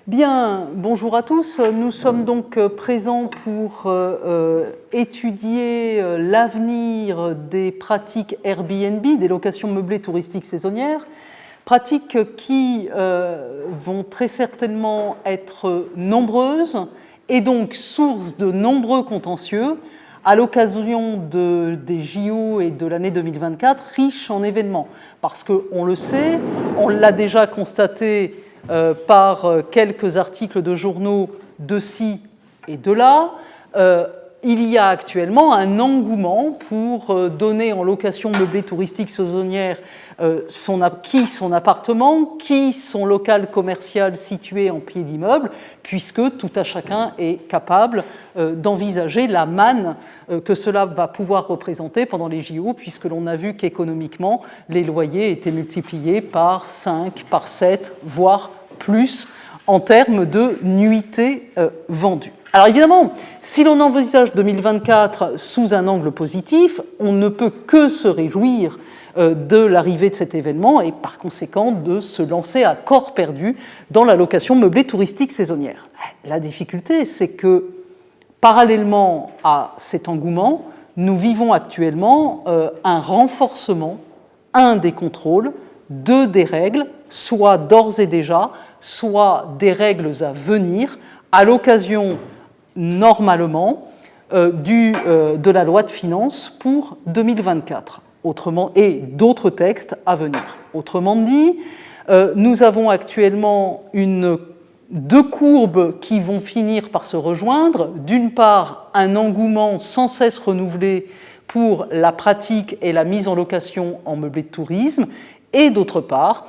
Bien, bonjour à tous. Nous sommes donc présents pour étudier l'avenir des pratiques Airbnb, des locations meublées touristiques saisonnières, pratiques qui vont très certainement être nombreuses et donc source de nombreux contentieux à l'occasion des JO et de l'année 2024, riche en événements. Parce qu'on le sait, on l'a déjà constaté par quelques articles de journaux de ci et de là, il y a actuellement un engouement pour donner en location meublée touristique saisonnière qui son appartement, qui son local commercial situé en pied d'immeuble, puisque tout à chacun est capable d'envisager la manne que cela va pouvoir représenter pendant les JO, puisque l'on a vu qu'économiquement, les loyers étaient multipliés par 5, par 7, voire plus en termes de nuitées vendues. Alors évidemment, si l'on envisage 2024 sous un angle positif, on ne peut que se réjouir de l'arrivée de cet événement et par conséquent de se lancer à corps perdu dans la location meublée touristique saisonnière. La difficulté, c'est que parallèlement à cet engouement, nous vivons actuellement un renforcement, des contrôles, des règles, soit d'ores et déjà, soit des règles à venir, à l'occasion, normalement, de la loi de finances pour 2024, et d'autres textes à venir. Autrement dit, nous avons actuellement deux courbes qui vont finir par se rejoindre. D'une part, un engouement sans cesse renouvelé pour la pratique et la mise en location en meublé de tourisme, et d'autre part,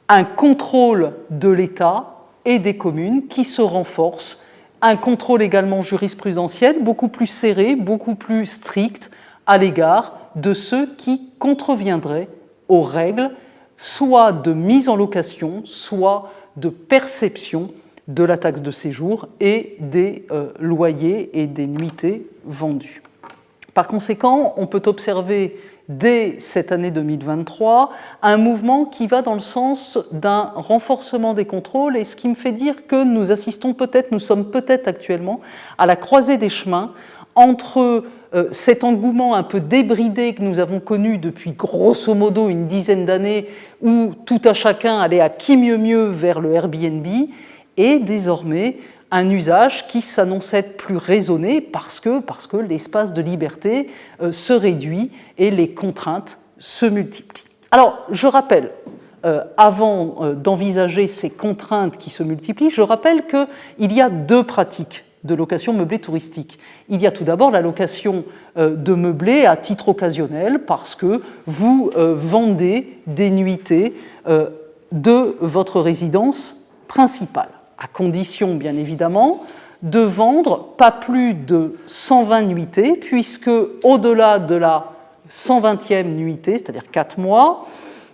un contrôle de l'État et des communes qui se renforce, un contrôle également jurisprudentiel beaucoup plus serré, beaucoup plus strict à l'égard de ceux qui contreviendraient aux règles, soit de mise en location, soit de perception de la taxe de séjour et des loyers et des nuitées vendues. Par conséquent, on peut observer dès cette année 2023, un mouvement qui va dans le sens d'un renforcement des contrôles, et ce qui me fait dire que nous sommes peut-être actuellement à la croisée des chemins entre cet engouement un peu débridé que nous avons connu depuis grosso modo une dizaine d'années, où tout à chacun allait à qui mieux mieux vers le Airbnb, et désormais un usage qui s'annonce être plus raisonné parce que l'espace de liberté se réduit et les contraintes se multiplient. Alors, je rappelle, avant d'envisager ces contraintes qui se multiplient, je rappelle qu'il y a deux pratiques de location meublée touristique. Il y a tout d'abord la location de meublé à titre occasionnel parce que vous vendez des nuitées de votre résidence principale, à condition, bien évidemment, de vendre pas plus de 120 nuitées, puisque au-delà de la 120e nuitée, c'est-à-dire 4 mois,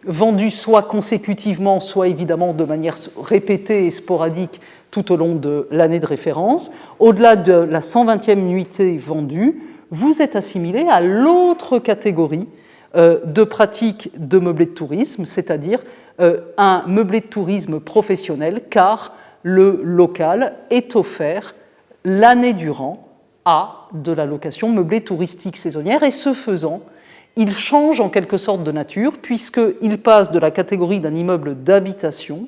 vendues soit consécutivement, soit évidemment de manière répétée et sporadique tout au long de l'année de référence, au-delà de la 120e nuitée vendue, vous êtes assimilé à l'autre catégorie de pratiques de meublé de tourisme, c'est-à-dire un meublé de tourisme professionnel, car le local est offert l'année durant à de la location meublée touristique saisonnière, et ce faisant, il change en quelque sorte de nature puisqu'il passe de la catégorie d'un immeuble d'habitation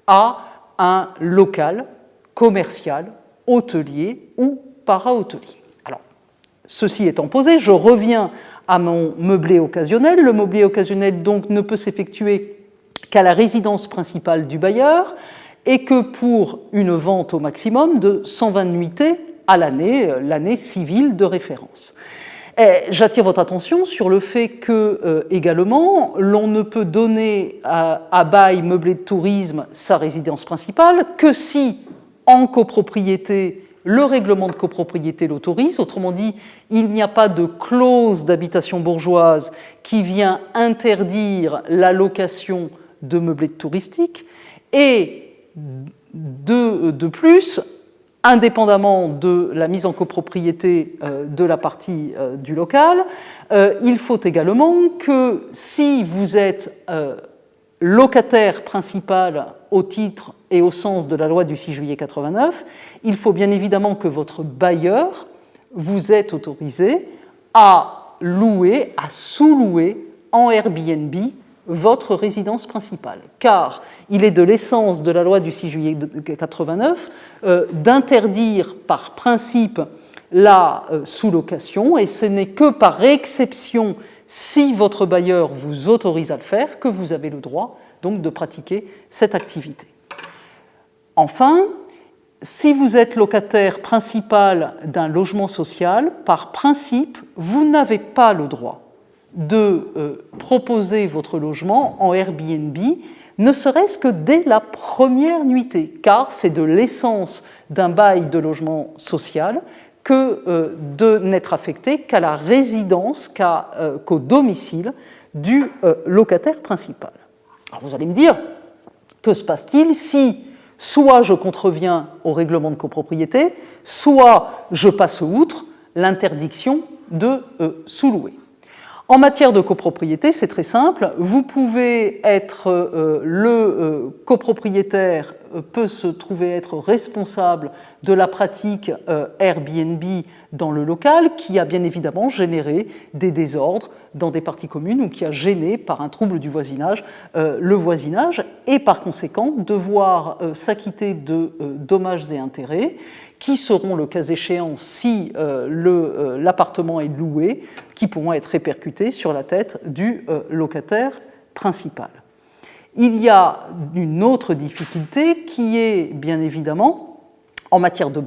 à un local commercial, hôtelier ou para-hôtelier. Alors, ceci étant posé, je reviens à mon meublé occasionnel. Le meublé occasionnel donc ne peut s'effectuer qu'à la résidence principale du bailleur, et que pour une vente au maximum de 120 nuitées à l'année civile de référence. J'attire votre attention sur le fait que, également, l'on ne peut donner à bail meublé de tourisme sa résidence principale que si, en copropriété, le règlement de copropriété l'autorise. Autrement dit, il n'y a pas de clause d'habitation bourgeoise qui vient interdire la location de meublé touristique, et de plus, indépendamment de la mise en copropriété de la partie du local, il faut également que si vous êtes locataire principal au titre et au sens de la loi du 6 juillet 89, il faut bien évidemment que votre bailleur vous ait autorisé à louer, à sous-louer en Airbnb votre résidence principale, car il est de l'essence de la loi du 6 juillet 89 d'interdire par principe la sous-location, et ce n'est que par exception, si votre bailleur vous autorise à le faire, que vous avez le droit donc de pratiquer cette activité. Enfin, si vous êtes locataire principal d'un logement social, par principe, vous n'avez pas le droit de proposer votre logement en Airbnb, ne serait-ce que dès la première nuitée, car c'est de l'essence d'un bail de logement social que de n'être affecté qu'à la résidence, qu'au domicile du locataire principal. Alors vous allez me dire, que se passe-t-il si soit je contreviens au règlement de copropriété, soit je passe outre l'interdiction de sous-louer? En matière de copropriété, c'est très simple. Vous pouvez être le copropriétaire peut se trouver être responsable de la pratique Airbnb dans le local, qui a bien évidemment généré des désordres dans des parties communes ou qui a gêné par un trouble du voisinage le voisinage, et par conséquent devoir s'acquitter de dommages et intérêts qui seront, le cas échéant, si l'appartement est loué, qui pourront être répercutés sur la tête du locataire principal. Il y a une autre difficulté qui est bien évidemment en matière de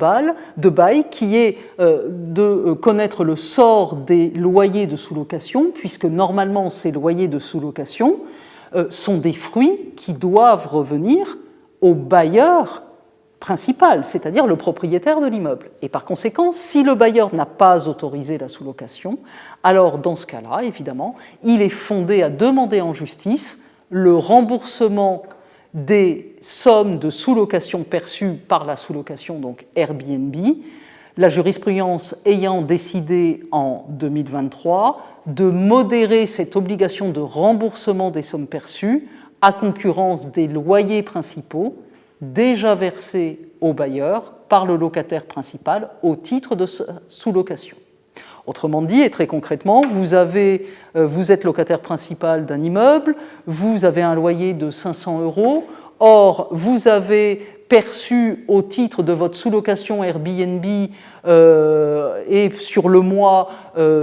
bail, qui est de connaître le sort des loyers de sous-location, puisque normalement ces loyers de sous-location sont des fruits qui doivent revenir au bailleur principal, c'est-à-dire le propriétaire de l'immeuble. Et par conséquent, si le bailleur n'a pas autorisé la sous-location, alors dans ce cas-là, évidemment, il est fondé à demander en justice le remboursement des sommes de sous-location perçues par la sous-location, donc Airbnb, la jurisprudence ayant décidé en 2023 de modérer cette obligation de remboursement des sommes perçues à concurrence des loyers principaux déjà versés au bailleur par le locataire principal au titre de sous-location. Autrement dit, et très concrètement, vous êtes locataire principal d'un immeuble, vous avez un loyer de 500 €, or vous avez perçu au titre de votre sous-location Airbnb et sur le mois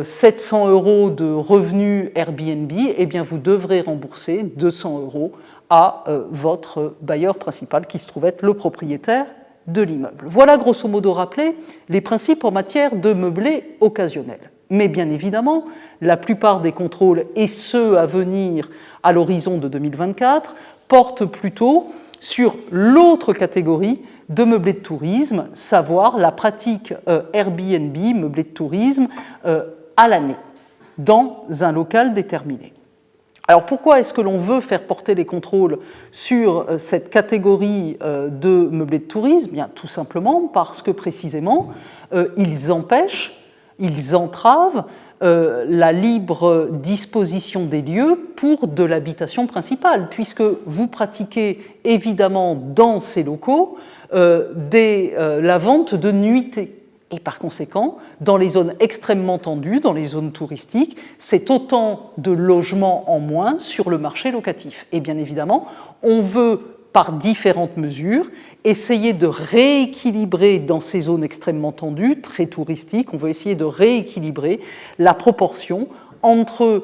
700 € de revenus Airbnb, eh bien vous devrez rembourser 200 € à votre bailleur principal qui se trouve être le propriétaire de l'immeuble. Voilà grosso modo rappelé les principes en matière de meublé occasionnel. Mais bien évidemment, la plupart des contrôles, et ceux à venir à l'horizon de 2024, portent plutôt sur l'autre catégorie de meublé de tourisme, savoir la pratique Airbnb, meublé de tourisme, à l'année, dans un local déterminé. Alors pourquoi est-ce que l'on veut faire porter les contrôles sur cette catégorie de meublé de tourisme? Bien, tout simplement parce que précisément, ils empêchent, ils entravent la libre disposition des lieux pour de l'habitation principale, puisque vous pratiquez évidemment dans ces locaux la vente de nuitées. Et par conséquent, dans les zones extrêmement tendues, dans les zones touristiques, c'est autant de logements en moins sur le marché locatif. Et bien évidemment, on veut, par différentes mesures, essayer de rééquilibrer dans ces zones extrêmement tendues, très touristiques, on veut essayer de rééquilibrer la proportion entre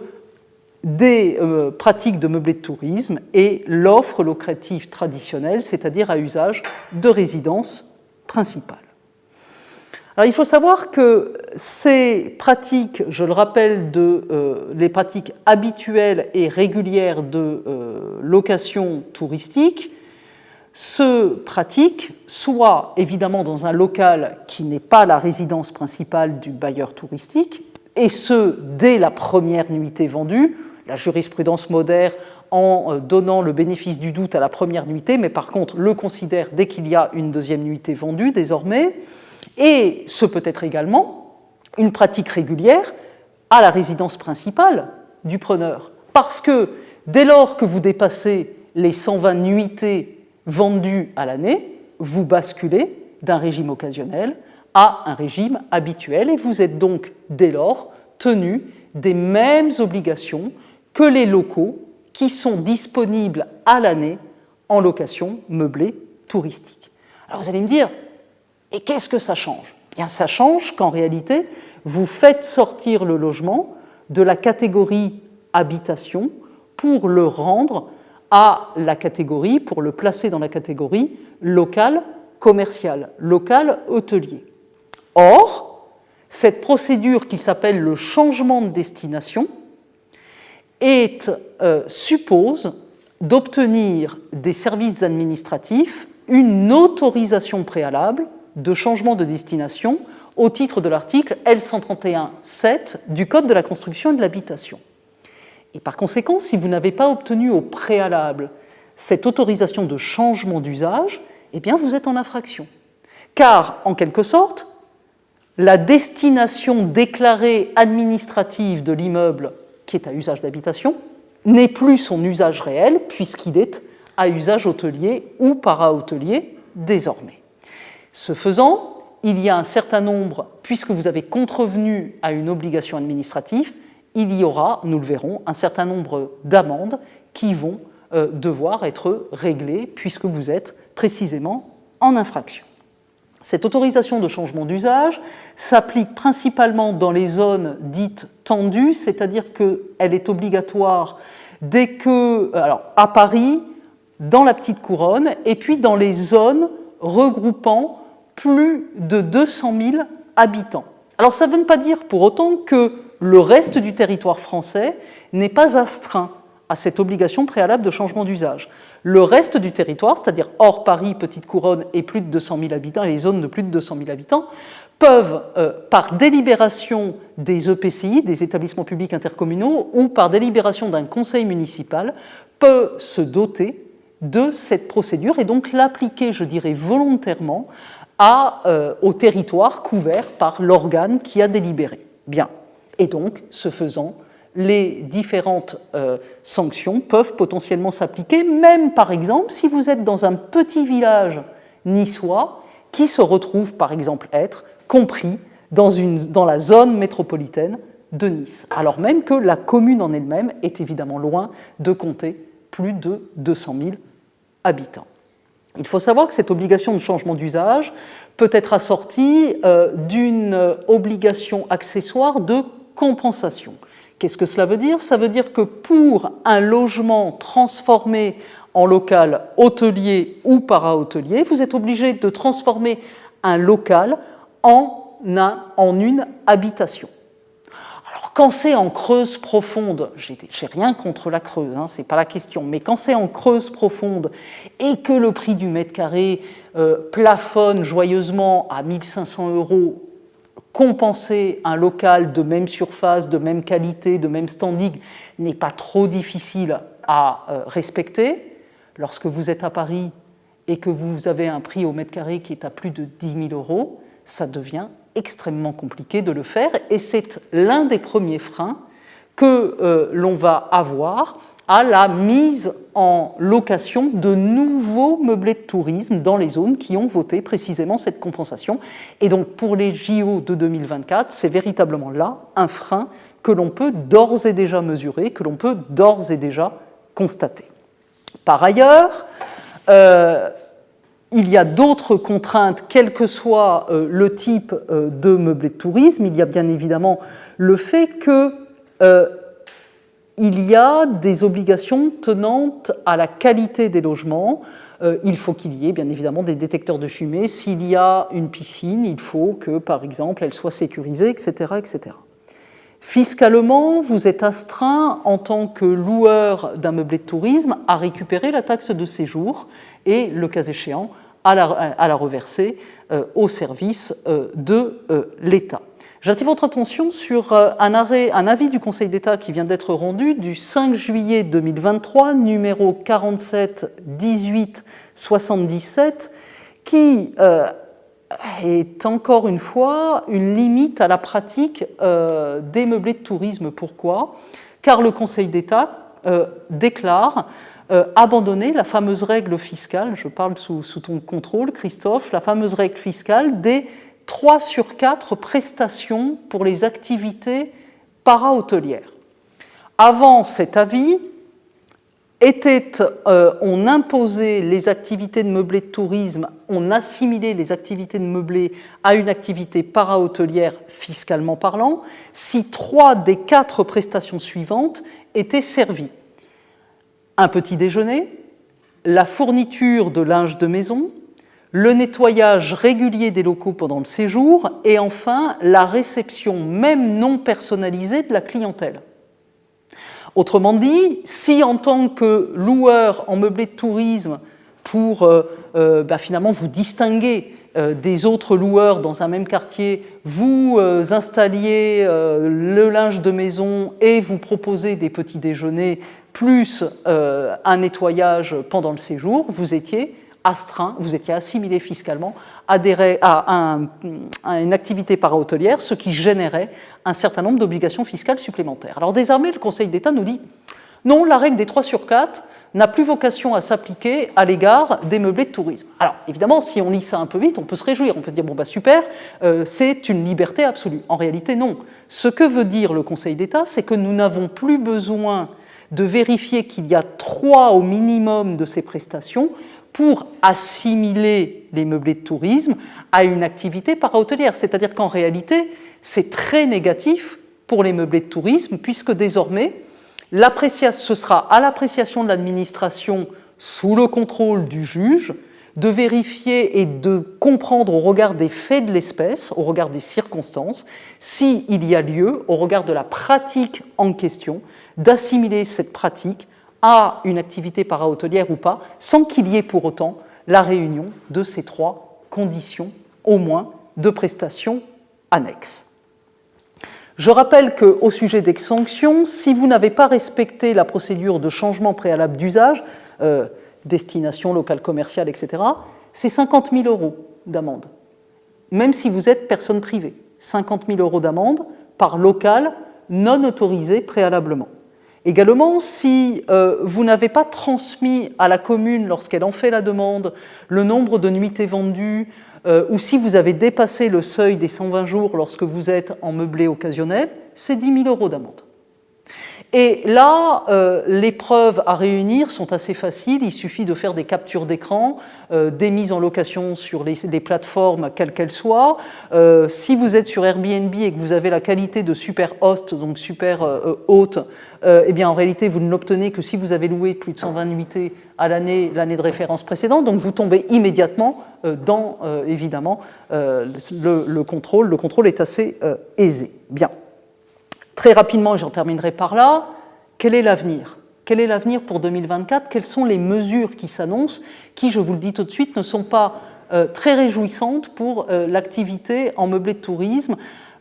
des pratiques de meublé de tourisme et l'offre locative traditionnelle, c'est-à-dire à usage de résidence principale. Alors, il faut savoir que ces pratiques, je le rappelle, les pratiques habituelles et régulières de location touristique, se pratiquent soit évidemment dans un local qui n'est pas la résidence principale du bailleur touristique, et ce, dès la première nuitée vendue. La jurisprudence modère en donnant le bénéfice du doute à la première nuitée, mais par contre le considère dès qu'il y a une deuxième nuitée vendue désormais. Et ce peut être également une pratique régulière à la résidence principale du preneur. Parce que dès lors que vous dépassez les 120 nuitées vendus à l'année, vous basculez d'un régime occasionnel à un régime habituel et vous êtes donc dès lors tenu des mêmes obligations que les locaux qui sont disponibles à l'année en location meublée touristique. Alors vous allez me dire, et qu'est-ce que ça change? Bien, ça change qu'en réalité, vous faites sortir le logement de la catégorie habitation pour le rendre à la catégorie, pour le placer dans la catégorie local commercial, local hôtelier. Or, cette procédure qui s'appelle le changement de destination suppose d'obtenir des services administratifs une autorisation préalable de changement de destination au titre de l'article L131-7 du Code de la construction et de l'habitation. Et par conséquent, si vous n'avez pas obtenu au préalable cette autorisation de changement d'usage, eh bien vous êtes en infraction. Car, en quelque sorte, la destination déclarée administrative de l'immeuble qui est à usage d'habitation n'est plus son usage réel puisqu'il est à usage hôtelier ou para-hôtelier désormais. Ce faisant, il y a un certain nombre, puisque vous avez contrevenu à une obligation administrative, il y aura, nous le verrons, un certain nombre d'amendes qui vont devoir être réglées puisque vous êtes précisément en infraction. Cette autorisation de changement d'usage s'applique principalement dans les zones dites tendues, c'est-à-dire qu'elle est obligatoire dès que, alors à Paris, dans la petite couronne, et puis dans les zones regroupant plus de 200 000 habitants. Alors ça ne veut pas dire pour autant que le reste du territoire français n'est pas astreint à cette obligation préalable de changement d'usage. Le reste du territoire, c'est-à-dire hors Paris, petite couronne et plus de 200 000 habitants, et les zones de plus de 200 000 habitants, peuvent, par délibération des EPCI, des établissements publics intercommunaux, ou par délibération d'un conseil municipal, peut se doter de cette procédure et donc l'appliquer, je dirais, volontairement au territoire couvert par l'organe qui a délibéré. Bien. Et donc, ce faisant, les différentes sanctions peuvent potentiellement s'appliquer, même par exemple si vous êtes dans un petit village niçois qui se retrouve par exemple être compris dans la zone métropolitaine de Nice, alors même que la commune en elle-même est évidemment loin de compter plus de 200 000 habitants. Il faut savoir que cette obligation de changement d'usage peut être assortie d'une obligation accessoire de compensation. Qu'est-ce que cela veut dire? Ça veut dire que pour un logement transformé en local hôtelier ou para-hôtelier, vous êtes obligé de transformer un local en une habitation. Alors quand c'est en Creuse profonde, j'ai rien contre la Creuse, hein, c'est pas la question, mais quand c'est en Creuse profonde et que le prix du mètre carré plafonne joyeusement à 1 500 €, compenser un local de même surface, de même qualité, de même standing n'est pas trop difficile à respecter. Lorsque vous êtes à Paris et que vous avez un prix au mètre carré qui est à plus de 10 000 €, ça devient extrêmement compliqué de le faire et c'est l'un des premiers freins que l'on va avoir à la mise en location de nouveaux meublés de tourisme dans les zones qui ont voté précisément cette compensation. Et donc pour les JO de 2024, c'est véritablement là un frein que l'on peut d'ores et déjà mesurer, que l'on peut d'ores et déjà constater. Par ailleurs, il y a d'autres contraintes, quel que soit le type de meublé de tourisme. Il y a bien évidemment le fait que il y a des obligations tenantes à la qualité des logements. Il faut qu'il y ait bien évidemment des détecteurs de fumée. S'il y a une piscine, il faut que, par exemple, elle soit sécurisée, etc., etc. Fiscalement, vous êtes astreint en tant que loueur d'un meublé de tourisme à récupérer la taxe de séjour et, le cas échéant, à la reverser au service de l'État. J'attire votre attention sur un avis du Conseil d'État qui vient d'être rendu du 5 juillet 2023, numéro 47 18 77, qui est encore une fois une limite à la pratique des meublés de tourisme. Pourquoi? Car le Conseil d'État déclare abandonner la fameuse règle fiscale, je parle sous ton contrôle, Christophe, la fameuse règle fiscale des 3 sur 4 prestations pour les activités para-hôtelières. Avant cet avis, on imposait les activités de meublé de tourisme, on assimilait les activités de meublé à une activité para-hôtelière fiscalement parlant, si 3 des 4 prestations suivantes étaient servies. Un petit déjeuner, la fourniture de linge de maison, le nettoyage régulier des locaux pendant le séjour et enfin la réception même non personnalisée de la clientèle. Autrement dit, si en tant que loueur en meublé de tourisme, pour finalement vous distinguer des autres loueurs dans un même quartier, vous installiez le linge de maison et vous proposez des petits déjeuners plus un nettoyage pendant le séjour, vous étiez astreint, vous étiez assimilé fiscalement à une activité para-hôtelière, ce qui générait un certain nombre d'obligations fiscales supplémentaires. Alors désormais, le Conseil d'État nous dit non, la règle des 3 sur 4 n'a plus vocation à s'appliquer à l'égard des meublés de tourisme. Alors évidemment, si on lit ça un peu vite, on peut se réjouir, on peut se dire bon bah super, c'est une liberté absolue. En réalité, non. Ce que veut dire le Conseil d'État, c'est que nous n'avons plus besoin de vérifier qu'il y a 3 au minimum de ces prestations pour assimiler les meublés de tourisme à une activité para-hôtelière. C'est-à-dire qu'en réalité, c'est très négatif pour les meublés de tourisme, puisque désormais, ce sera à l'appréciation de l'administration, sous le contrôle du juge, de vérifier et de comprendre au regard des faits de l'espèce, au regard des circonstances, s'il y a lieu, au regard de la pratique en question, d'assimiler cette pratique à une activité para-hôtelière ou pas, sans qu'il y ait pour autant la réunion de ces 3 conditions, au moins, de prestations annexes. Je rappelle qu'au sujet des sanctions, si vous n'avez pas respecté la procédure de changement préalable d'usage, destination locale commerciale, etc., c'est 50 000 € d'amende, même si vous êtes personne privée. 50 000 € d'amende par local non autorisé préalablement. Également, si vous n'avez pas transmis à la commune, lorsqu'elle en fait la demande, le nombre de nuitées vendues, ou si vous avez dépassé le seuil des 120 jours lorsque vous êtes en meublé occasionnel, c'est 10 000 € d'amende. Et là, les preuves à réunir sont assez faciles. Il suffit de faire des captures d'écran, des mises en location sur les plateformes, quelles qu'elles soient. Si vous êtes sur Airbnb et que vous avez la qualité de super host, donc super hôte, eh bien en réalité, vous ne l'obtenez que si vous avez loué plus de 120 nuitées à l'année de référence précédente. Donc vous tombez immédiatement dans, évidemment, le contrôle. Le contrôle est assez aisé. Bien. Très rapidement, et j'en terminerai par là, quel est l'avenir ? Quel est l'avenir pour 2024 ? Quelles sont les mesures qui s'annoncent, qui, je vous le dis tout de suite, ne sont pas très réjouissantes pour l'activité en meublé de tourisme ?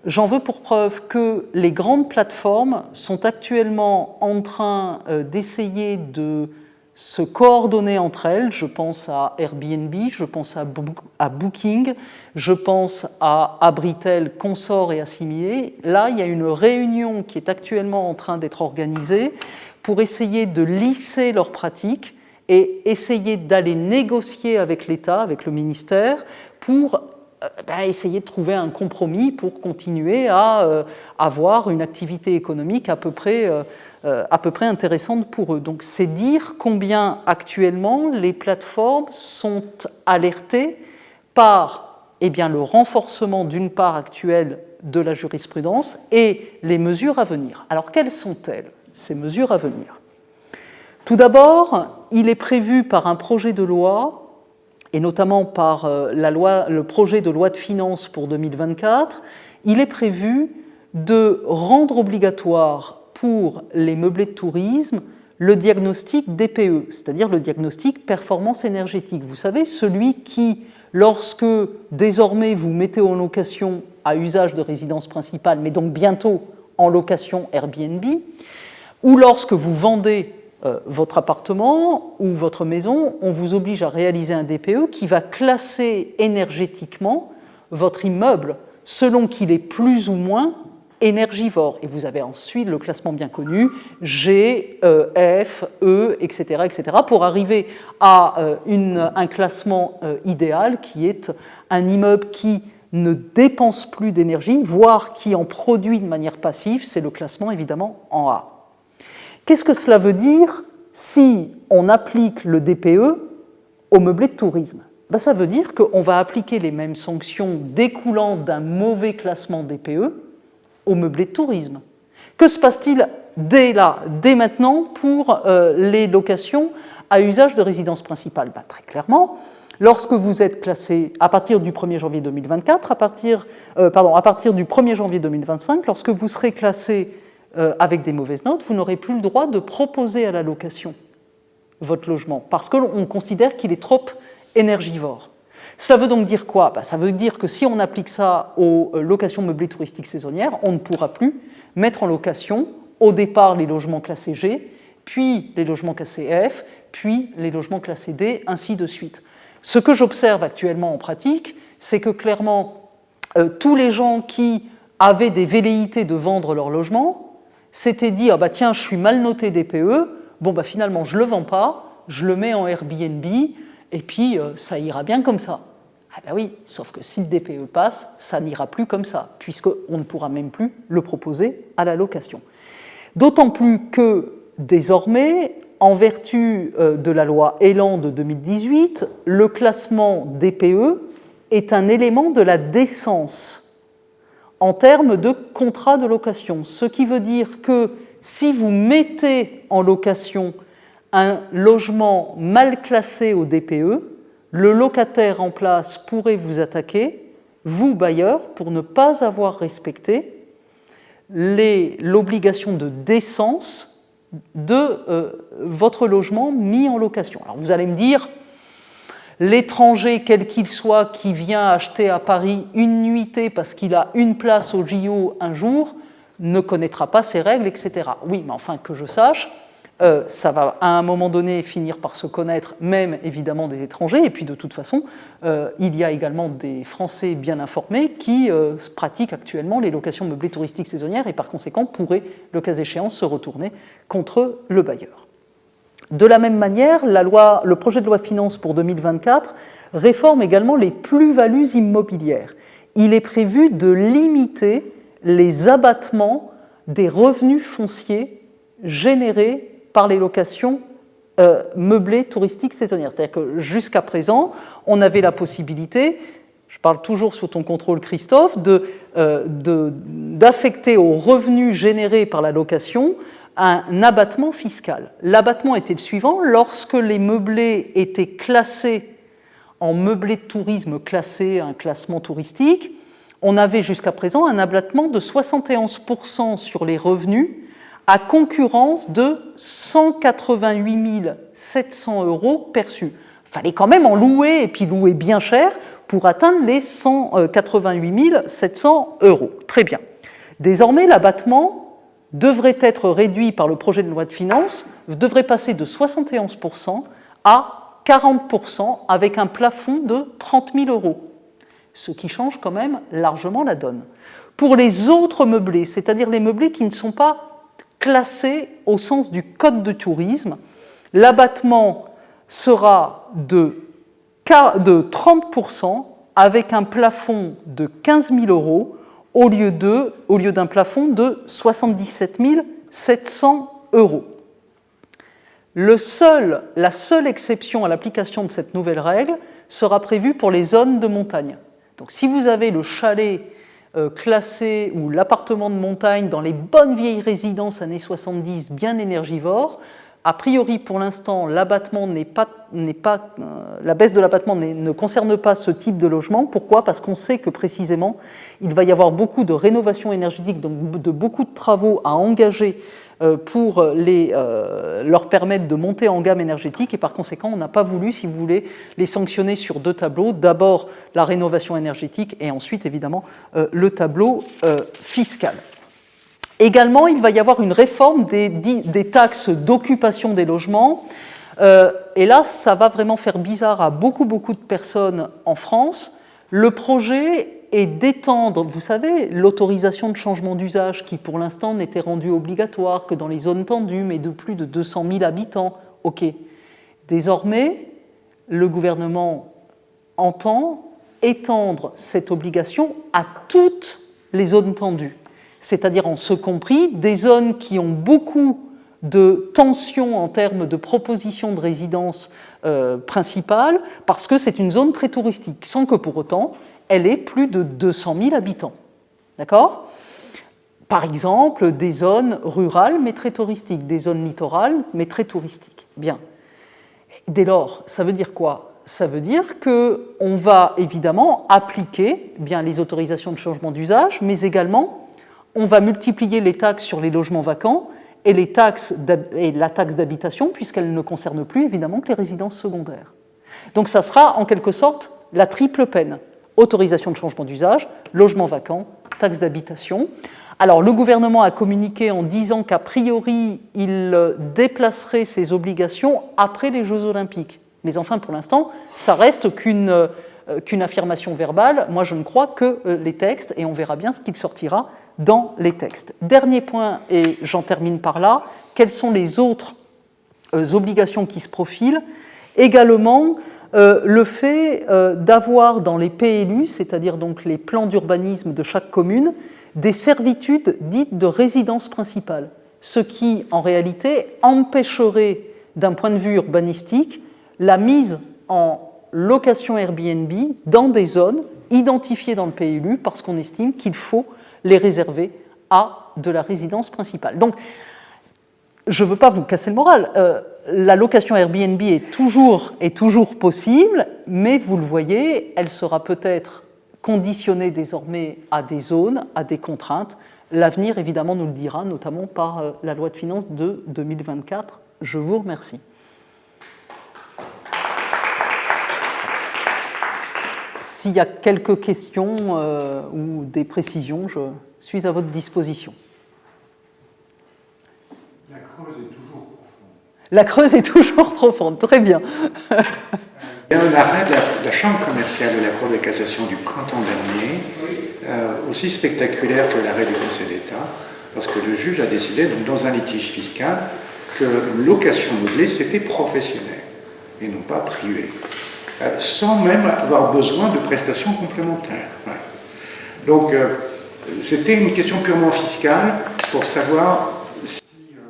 J'en veux pour preuve que les grandes plateformes sont actuellement en train d'essayer de se coordonner entre elles. Je pense à Airbnb, je pense à Booking, je pense à Abritel, consorts et assimilés. Là, il y a une réunion qui est actuellement en train d'être organisée pour essayer de lisser leurs pratiques et essayer d'aller négocier avec l'État, avec le ministère, pour essayer de trouver un compromis pour continuer à avoir une activité économique à peu près intéressante pour eux. Donc c'est dire combien actuellement les plateformes sont alertées par le renforcement d'une part actuelle de la jurisprudence et les mesures à venir. Alors quelles sont-elles, ces mesures à venir ? Tout d'abord, il est prévu par un projet de loi, et notamment par le projet de loi de finances pour 2024, il est prévu de rendre obligatoire pour les meublés de tourisme le diagnostic DPE, c'est-à-dire le diagnostic performance énergétique. Vous savez, celui qui, lorsque désormais vous mettez en location à usage de résidence principale, mais donc bientôt en location Airbnb, ou lorsque vous vendez votre appartement ou votre maison, on vous oblige à réaliser un DPE qui va classer énergétiquement votre immeuble selon qu'il est plus ou moins énergivores. Et vous avez ensuite le classement bien connu, G, F, E, etc., etc., pour arriver à un classement idéal qui est un immeuble qui ne dépense plus d'énergie, voire qui en produit de manière passive. C'est le classement évidemment en A. Qu'est-ce que cela veut dire si on applique le DPE au meublé de tourisme? Ben, ça veut dire qu'on va appliquer les mêmes sanctions découlant d'un mauvais classement DPE au meublé de tourisme. Que se passe-t-il dès maintenant pour les locations à usage de résidence principale? Ben, très clairement, lorsque vous êtes classé à partir du 1er janvier 2024, à partir du 1er janvier 2025, lorsque vous serez classé avec des mauvaises notes, vous n'aurez plus le droit de proposer à la location votre logement, parce qu'on considère qu'il est trop énergivore. Ça veut donc dire quoi? Ça veut dire que si on applique ça aux locations meublées touristiques saisonnières, on ne pourra plus mettre en location au départ les logements classés G, puis les logements classés F, puis les logements classés D, ainsi de suite. Ce que j'observe actuellement en pratique, c'est que clairement, tous les gens qui avaient des velléités de vendre leur logement s'étaient dit « Ah bah tiens, je suis mal noté DPE, bon bah finalement je ne le vends pas, je le mets en Airbnb, et puis ça ira bien comme ça. » Ah ben oui, sauf que si le DPE passe, ça n'ira plus comme ça, puisqu'on ne pourra même plus le proposer à la location. D'autant plus que désormais, en vertu de la loi Elan de 2018, le classement DPE est un élément de la décence en termes de contrat de location, ce qui veut dire que si vous mettez en location un logement mal classé au DPE, le locataire en place pourrait vous attaquer, vous, bailleur, pour ne pas avoir respecté l'obligation de décence de votre logement mis en location. Alors vous allez me dire, l'étranger, quel qu'il soit, qui vient acheter à Paris une nuitée parce qu'il a une place au JO un jour, ne connaîtra pas ces règles, etc. Oui, mais enfin, que je sache, ça va à un moment donné finir par se connaître, même évidemment des étrangers, et puis de toute façon, il y a également des Français bien informés qui pratiquent actuellement les locations meublées touristiques saisonnières et par conséquent pourraient, le cas échéant, se retourner contre le bailleur. De la même manière, le projet de loi de finances pour 2024 réforme également les plus-values immobilières. Il est prévu de limiter les abattements des revenus fonciers générés par les locations meublées touristiques saisonnières. C'est-à-dire que jusqu'à présent, on avait la possibilité, je parle toujours sous ton contrôle Christophe, d'affecter aux revenus générés par la location un abattement fiscal. L'abattement était le suivant: lorsque les meublés étaient classés en meublés de tourisme classés, un classement touristique, on avait jusqu'à présent un abattement de 71% sur les revenus à concurrence de 188 700 € perçus. Il fallait quand même en louer, et puis louer bien cher, pour atteindre les 188 700 €. Très bien. Désormais, l'abattement devrait être réduit par le projet de loi de finances, devrait passer de 71% à 40% avec un plafond de 30 000 €, ce qui change quand même largement la donne. Pour les autres meublés, c'est-à-dire les meublés qui ne sont pas classés au sens du code de tourisme, l'abattement sera de 30% avec un plafond de 15 000 € au lieu d'un plafond de 77 700 €. La seule exception à l'application de cette nouvelle règle sera prévue pour les zones de montagne. Donc si vous avez le chalet classé ou l'appartement de montagne dans les bonnes vieilles résidences années 70 bien énergivores, a priori pour l'instant la baisse de l'abattement ne concerne pas ce type de logement. Pourquoi? Parce qu'on sait que précisément il va y avoir beaucoup de rénovation énergétique, donc de beaucoup de travaux à engager pour leur permettre de monter en gamme énergétique, et par conséquent on n'a pas voulu, si vous voulez, les sanctionner sur deux tableaux: d'abord la rénovation énergétique et ensuite évidemment le tableau fiscal. Également, il va y avoir une réforme des taxes d'occupation des logements, et là ça va vraiment faire bizarre à beaucoup de personnes en France. Le projet est d'étendre, vous savez, l'autorisation de changement d'usage qui pour l'instant n'était rendue obligatoire que dans les zones tendues, mais de plus de 200 000 habitants. OK. Désormais, le gouvernement entend étendre cette obligation à toutes les zones tendues, c'est-à-dire en ce compris des zones qui ont beaucoup de tensions en termes de propositions de résidence principale, parce que c'est une zone très touristique, sans que pour autant elle ait plus de 200 000 habitants. D'accord ? Par exemple, des zones rurales mais très touristiques, des zones littorales mais très touristiques. Bien. Dès lors, ça veut dire quoi ? Ça veut dire qu'on va évidemment appliquer bien les autorisations de changement d'usage, mais également on va multiplier les taxes sur les logements vacants et la taxe d'habitation, puisqu'elle ne concerne plus évidemment que les résidences secondaires. Donc ça sera en quelque sorte la triple peine. Autorisation de changement d'usage, logement vacant, taxe d'habitation. Alors le gouvernement a communiqué en disant qu'a priori il déplacerait ses obligations après les Jeux Olympiques. Mais enfin pour l'instant, ça reste qu'une affirmation verbale. Moi je ne crois que les textes, et on verra bien ce qu'il sortira dans les textes. Dernier point, et j'en termine par là, quelles sont les autres obligations qui se profilent ? Également, le fait d'avoir dans les PLU, c'est-à-dire donc les plans d'urbanisme de chaque commune, des servitudes dites de résidence principale, ce qui en réalité empêcherait d'un point de vue urbanistique la mise en location Airbnb dans des zones identifiées dans le PLU parce qu'on estime qu'il faut les réserver à de la résidence principale. Donc, je ne veux pas vous casser le moral, la location Airbnb est toujours possible, mais vous le voyez, elle sera peut-être conditionnée désormais à des zones, à des contraintes. L'avenir, évidemment, nous le dira, notamment par la loi de finances de 2024. Je vous remercie. S'il y a quelques questions ou des précisions, je suis à votre disposition. La Creuse est toujours profonde. La Creuse est toujours profonde, très bien. L'arrêt de la Chambre commerciale de la Cour de cassation du printemps dernier, aussi spectaculaire que l'arrêt du Conseil d'État, parce que le juge a décidé, donc, dans un litige fiscal, que location meublée, c'était professionnel et non pas privé. Sans même avoir besoin de prestations complémentaires. Ouais. Donc, c'était une question purement fiscale pour savoir si...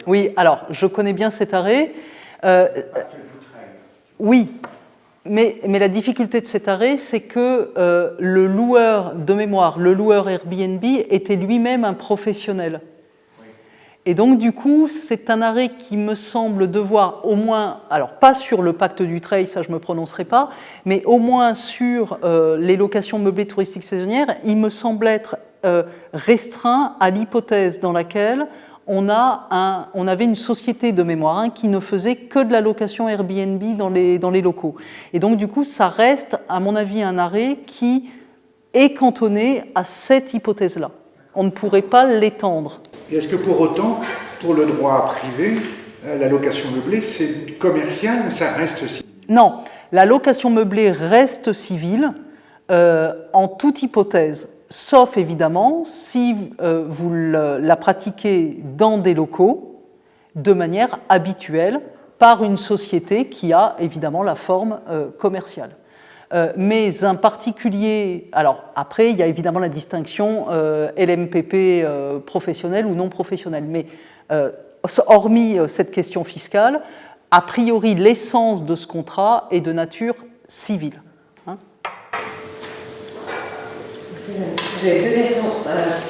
Oui, alors, je connais bien cet arrêt. Oui, mais la difficulté de cet arrêt, c'est que le loueur, de mémoire, le loueur Airbnb était lui-même un professionnel. Et donc, du coup, c'est un arrêt qui me semble devoir au moins, alors pas sur le pacte du Dutreil, ça je ne me prononcerai pas, mais au moins sur les locations meublées touristiques saisonnières, il me semble être restreint à l'hypothèse dans laquelle on avait une société de mémoire qui ne faisait que de la location Airbnb dans les locaux. Et donc, du coup, ça reste, à mon avis, un arrêt qui est cantonné à cette hypothèse-là. On ne pourrait pas l'étendre. Et est-ce que pour autant, pour le droit privé, la location meublée, c'est commercial ou ça reste civil ? Non, la location meublée reste civile en toute hypothèse, sauf évidemment si vous la pratiquez dans des locaux de manière habituelle par une société qui a évidemment la forme commerciale. Mais un particulier, alors après il y a évidemment la distinction LMPP professionnel ou non professionnel, mais hormis cette question fiscale, a priori l'essence de ce contrat est de nature civile. Hein ? J'ai deux questions,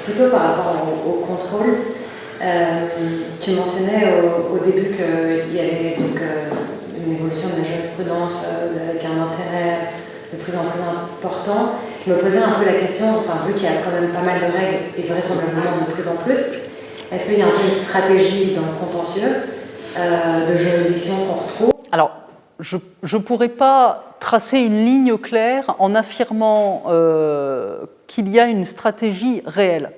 plutôt par rapport au contrôle. Tu mentionnais au début qu'il y avait donc, une évolution de la jurisprudence avec un intérêt de plus en plus important. Je me posais un peu la question, enfin, vu qu'il y a quand même pas mal de règles et vraisemblablement de plus en plus, est-ce qu'il y a un peu une stratégie dans le contentieux de juridiction qu'on retrouve ? Alors, je ne pourrais pas tracer une ligne claire en affirmant qu'il y a une stratégie réelle.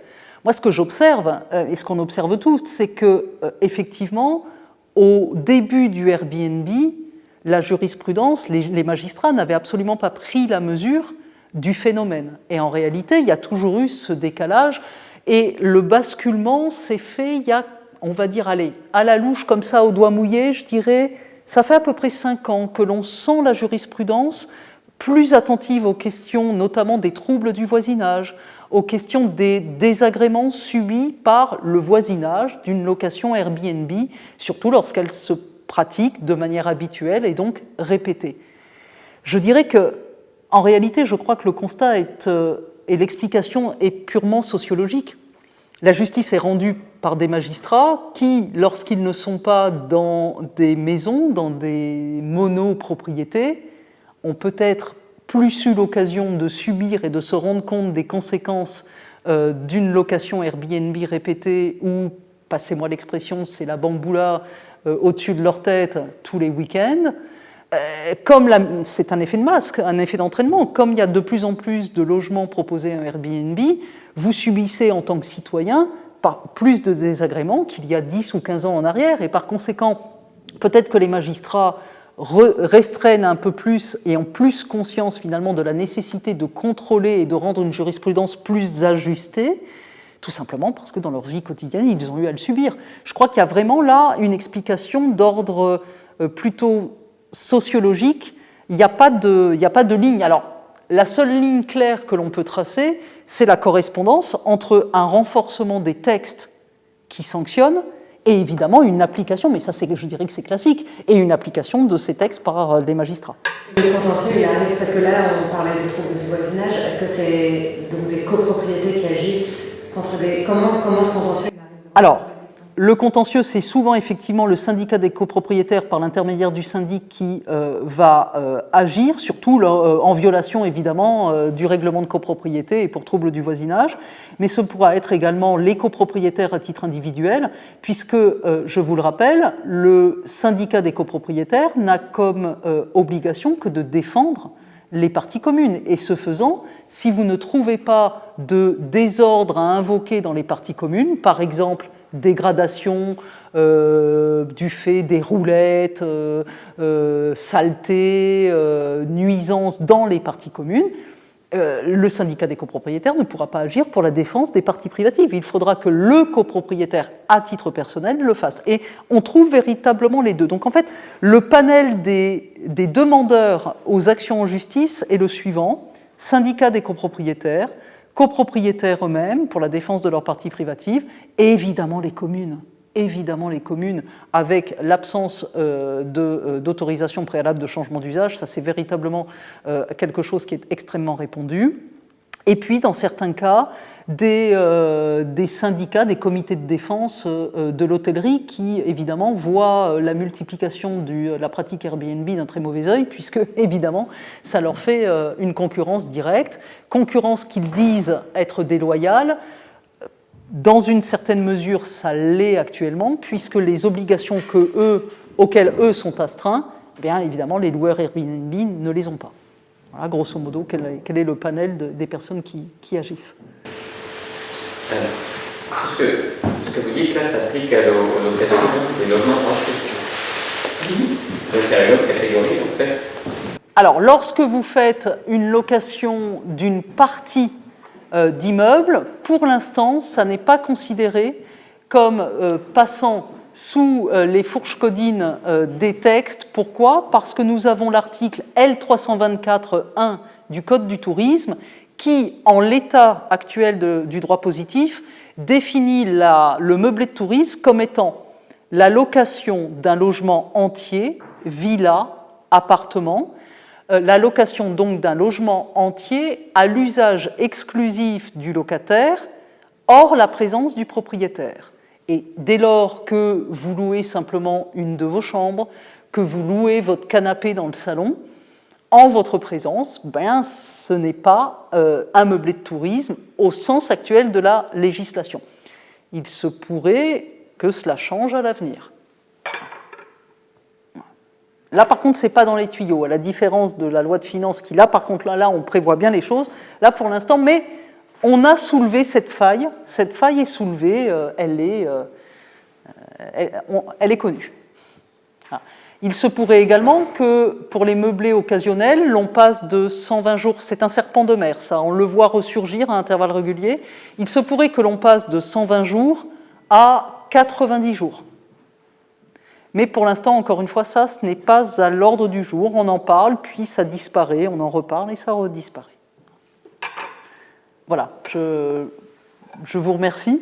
Moi, ce que j'observe, et ce qu'on observe tous, c'est que effectivement, au début du Airbnb, la jurisprudence, les magistrats n'avaient absolument pas pris la mesure du phénomène. Et en réalité, il y a toujours eu ce décalage, et le basculement s'est fait il y a, on va dire, allez, à la louche, comme ça, au doigt mouillé, je dirais, ça fait à peu près 5 ans que l'on sent la jurisprudence plus attentive aux questions notamment des troubles du voisinage, aux questions des désagréments subis par le voisinage d'une location Airbnb, surtout lorsqu'elle se pratique de manière habituelle et donc répétée. Je dirais que, en réalité, je crois que le constat et l'explication est purement sociologique. La justice est rendue par des magistrats qui, lorsqu'ils ne sont pas dans des maisons, dans des monopropriétés, ont peut-être plus eu l'occasion de subir et de se rendre compte des conséquences d'une location Airbnb répétée où, passez-moi l'expression, c'est la bamboula au-dessus de leur tête tous les week-ends. C'est un effet de masque, un effet d'entraînement. Comme il y a de plus en plus de logements proposés à Airbnb, vous subissez en tant que citoyen plus de désagréments qu'il y a 10 ou 15 ans en arrière. Et par conséquent, peut-être que les magistrats restreignent un peu plus et ont plus conscience finalement de la nécessité de contrôler et de rendre une jurisprudence plus ajustée, tout simplement parce que dans leur vie quotidienne, ils ont eu à le subir. Je crois qu'il y a vraiment là une explication d'ordre plutôt sociologique. Il n'y a pas de ligne. Alors, la seule ligne claire que l'on peut tracer, c'est la correspondance entre un renforcement des textes qui sanctionnent et évidemment une application, mais ça je dirais que c'est classique, et une application de ces textes par les magistrats. Le contentieux, il arrive, parce que là on parlait des troubles du voisinage, est-ce que c'est donc des copropriétés qui agissent contre des... Comment ce contentieux il arrive? Alors, le contentieux, c'est souvent effectivement le syndicat des copropriétaires par l'intermédiaire du syndic qui va agir, surtout en violation évidemment du règlement de copropriété et pour trouble du voisinage, mais ce pourra être également les copropriétaires à titre individuel, puisque, je vous le rappelle, le syndicat des copropriétaires n'a comme obligation que de défendre les parties communes. Et ce faisant, si vous ne trouvez pas de désordre à invoquer dans les parties communes, par exemple dégradation du fait des roulettes, saleté, nuisances dans les parties communes, le syndicat des copropriétaires ne pourra pas agir pour la défense des parties privatives. Il faudra que le copropriétaire, à titre personnel, le fasse. Et on trouve véritablement les deux. Donc en fait, le panel des demandeurs aux actions en justice est le suivant: syndicat des copropriétaires eux-mêmes pour la défense de leurs parties privatives, et évidemment les communes, avec l'absence d'autorisation préalable de changement d'usage. Ça, c'est véritablement quelque chose qui est extrêmement répandu. Et puis, dans certains cas, des syndicats, des comités de défense de l'hôtellerie qui, évidemment, voient la multiplication de la pratique Airbnb d'un très mauvais œil, puisque, évidemment, ça leur fait une concurrence directe, concurrence qu'ils disent être déloyale. Dans une certaine mesure, ça l'est actuellement, puisque les obligations auxquelles eux sont astreints, eh bien, évidemment, les loueurs Airbnb ne les ont pas. Voilà, grosso modo, quel est le panel des personnes qui agissent. Ce que vous dites là s'applique aux locations des logements entiers. Donc il y a une autre catégorie en fait. Alors, lorsque vous faites une location d'une partie d'immeuble, pour l'instant, ça n'est pas considéré comme passant sous les fourches codines des textes. Pourquoi ? Parce que nous avons l'article L324.1 du Code du tourisme qui, en l'état actuel du droit positif, définit le meublé de tourisme comme étant la location d'un logement entier, villa, appartement, la location donc d'un logement entier à l'usage exclusif du locataire, hors la présence du propriétaire. Et dès lors que vous louez simplement une de vos chambres, que vous louez votre canapé dans le salon, en votre présence, ce n'est pas un meublé de tourisme au sens actuel de la législation. Il se pourrait que cela change à l'avenir. Là, par contre, ce n'est pas dans les tuyaux, à la différence de la loi de finances qui, là, par contre, là, on prévoit bien les choses, là, pour l'instant, mais on a soulevé cette faille est soulevée, elle est connue. Voilà. Il se pourrait également que pour les meublés occasionnels, l'on passe de 120 jours, c'est un serpent de mer, ça, on le voit ressurgir à intervalles réguliers, il se pourrait que l'on passe de 120 jours à 90 jours. Mais pour l'instant, encore une fois, ça, ce n'est pas à l'ordre du jour, on en parle, puis ça disparaît, on en reparle et ça redisparaît. Voilà, je vous remercie.